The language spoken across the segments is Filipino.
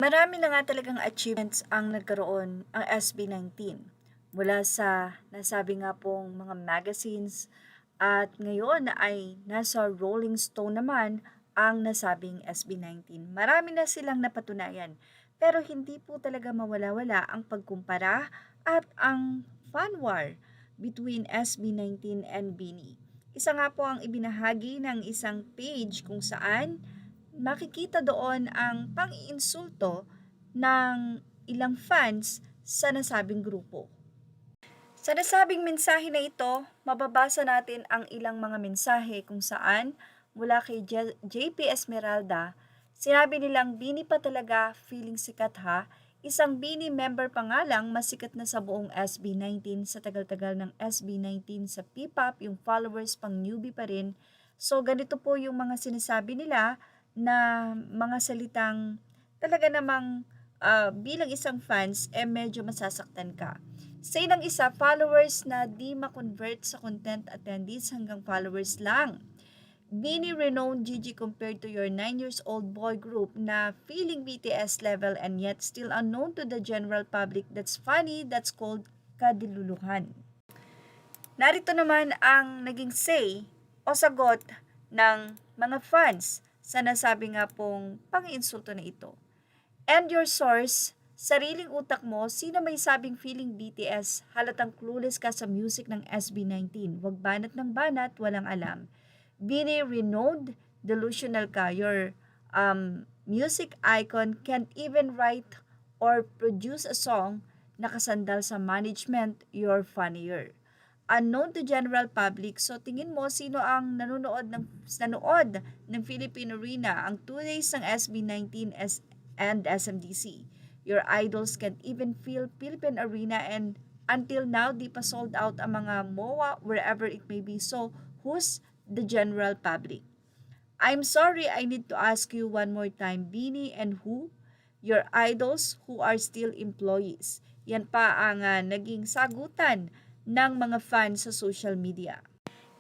Marami na nga talagang achievements ang nagkaroon ang SB19 mula sa nasabi nga pong mga magazines at ngayon ay nasa Rolling Stone naman ang nasabing SB19. Marami na silang napatunayan pero hindi po talaga mawala-wala ang pagkumpara at ang fan war between SB19 and Bini. Isa nga po ang ibinahagi ng isang page kung saan makikita doon ang pang-iinsulto ng ilang fans sa nasabing grupo. Sa nasabing mensahe na ito, mababasa natin ang ilang mga mensahe kung saan mula kay JP Esmeralda, sinabi nilang Bini pa talaga, feeling sikat ha. Isang Bini member pa nga lang masikat na sa buong SB19 sa tagal-tagal ng SB19 sa P-pop, yung followers pang newbie pa rin. So ganito po yung mga sinasabi nila na mga salitang talaga namang bilang isang fans, medyo masasaktan ka. Sa ilang isa, followers na di makonvert sa content attendees hanggang followers lang. Bini renowned Gigi compared to your 9 years old boy group na feeling BTS level and yet still unknown to the general public. That's funny, that's called kadiluluhan. Narito naman ang naging say o sagot ng mga fans sa nasabi nga pong pang-insulto na ito. And your source, sariling utak mo, sino may sabing feeling BTS, halatang clueless ka sa music ng SB19. Wag banat ng banat, walang alam. Bini renowned, delusional ka. Your music icon can't even write or produce a song nakasandal sa management, you're funnier. Unknown to general public, so tingin mo sino ang nanood ng Philippine Arena ang 2 days ng SB19 and SMDC. Your idols can't even feel Philippine Arena and until now di pa sold out ang mga MOA wherever it may be. So who's the general public? I'm sorry, I need to ask you one more time, Bini and who? Your idols who are still employees. Yan pa ang naging sagutan ng mga fans sa social media.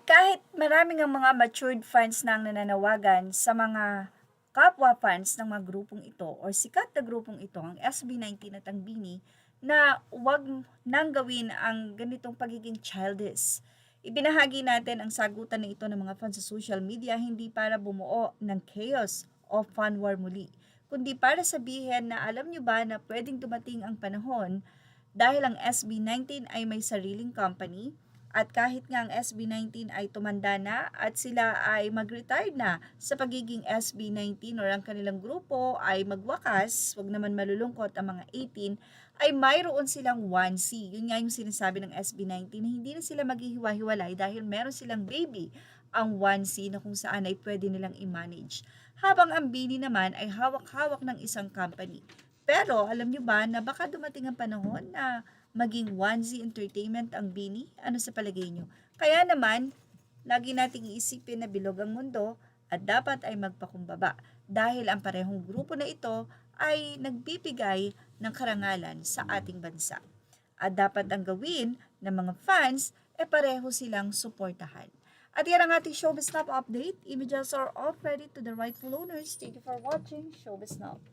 Kahit maraming ang mga matured fans na ang nananawagan sa mga kapwa fans ng mga grupong ito o sikat na grupong ito, ang SB19 at ang Bini, na huwag nang gawin ang ganitong pagiging childish. Ibinahagi natin ang sagutan na ito ng mga fans sa social media hindi para bumuo ng chaos o fan war muli, kundi para sabihin na alam nyo ba na pwedeng dumating ang panahon dahil ang SB19 ay may sariling company at kahit nga ang SB19 ay tumanda na at sila ay mag-retire na sa pagiging SB19 or ang kanilang grupo ay magwakas, wag naman malulungkot ang mga 18, ay mayroon silang 1C. Yun nga yung sinasabi ng SB19 na hindi na sila maghihiwa-hiwalay dahil meron silang baby, ang 1C na kung saan ay pwede nilang i-manage. Habang ang Bini naman ay hawak-hawak ng isang company. Pero alam nyo ba na baka dumating ang panahon na maging 1Z Entertainment ang Bini? Ano sa palagay nyo? Kaya naman, lagi nating iisipin na bilog ang mundo at dapat ay magpakumbaba dahil ang parehong grupo na ito ay nagbibigay ng karangalan sa ating bansa. At dapat ang gawin ng mga fans pareho silang suportahan. At yan ang ating Showbiz Now update. Images are all credit to the rightful owners. Thank you for watching Showbiz Now.